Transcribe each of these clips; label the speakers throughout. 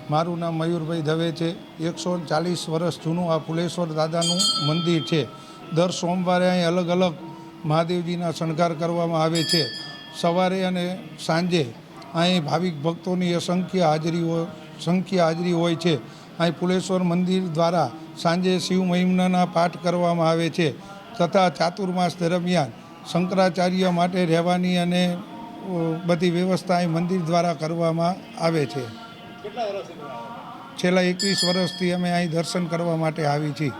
Speaker 1: મારું નામ મયુરભાઈ દવે છે। 140 વર્ષ જૂનું આ ફુલેશ્વર દાદાનું મંદિર છે। દર સોમવારે અહીં અલગ અલગ મહાદેવજીના શણગાર કરવામાં આવે છે। સવારે અને સાંજે અહીં ભાવિક ભક્તોની અસંખ્ય હાજરી હોય છે। અહીં ફુલેશ્વર મંદિર દ્વારા સાંજે શિવ મહિમ્નના પાઠ કરવામાં આવે છે તથા ચાતુર્માસ દરમિયાન શંકરાચાર્ય માટે રહેવાની અને બધી વ્યવસ્થા અહીં મંદિર દ્વારા કરવામાં આવે છે। છેલ્લા 21 વર્ષથી અમે અહીં દર્શન કરવા માટે આવી છીએ।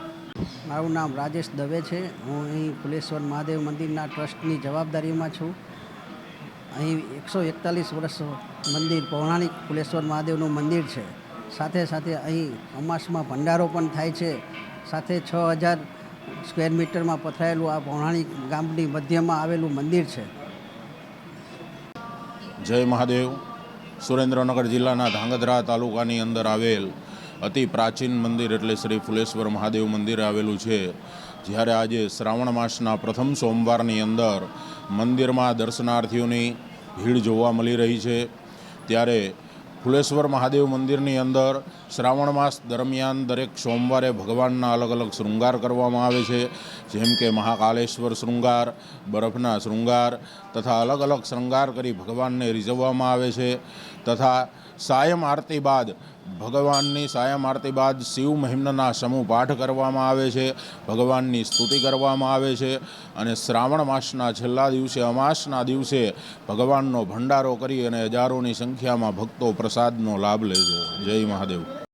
Speaker 2: મારું નામ રાજેશ દવે છે। હું અહીં ફુલેશ્વર મહાદેવ મંદિરના ટ્રસ્ટની જવાબદારીમાં છું। અહીં 141 વર્ષ મંદિર પૌરાણિક ફુલેશ્વર મહાદેવનું મંદિર છે। સાથે સાથે અહીં અમાસમાં ભંડારો પણ થાય છે। સાથે 6000 સ્ક્વેર મીટરમાં પથરાયેલું આ પૌરાણિક ગામની મધ્યમાં આવેલું મંદિર છે।
Speaker 3: જય મહાદેવ। સુરેન્દ્રનગર જિલ્લાના ધાંગધ્રા તાલુકાની અંદર આવેલ અતિ પ્રાચીન મંદિર એટલે શ્રી ફુલેશ્વર મહાદેવ મંદિર આવેલું છે। જ્યારે આજે શ્રાવણ માસના પ્રથમ સોમવારની અંદર મંદિરમાં દર્શનાર્થીઓની ભીડ જોવા મળી રહી છે। ત્યારે ફુલેશ્વર મહાદેવ મંદિરની અંદર શ્રાવણ માસ દરમિયાન દરેક સોમવારે ભગવાનના અલગ અલગ શૃંગાર કરવામાં આવે છે। જેમ કે મહાકાલેશ્વર શૃંગાર, બરફના શૃંગાર તથા અલગ અલગ શૃંગાર કરી ભગવાનને રીઝવવામાં આવે છે તથા સાયમ આરતી બાદ ભગવાનની સાયમ આરતી બાદ શિવ મહિમ્નના સમૂહ પાઠ કરવામાં આવે છે, ભગવાનની સ્તુતિ કરવામાં આવે છે અને શ્રાવણ માસના છેલ્લા દિવસે અમાસના દિવસે ભગવાનનો ભંડારો કરી અને હજારોની સંખ્યામાં ભક્તો પ્રસાદનો લાભ લે છે। જય મહાદેવ।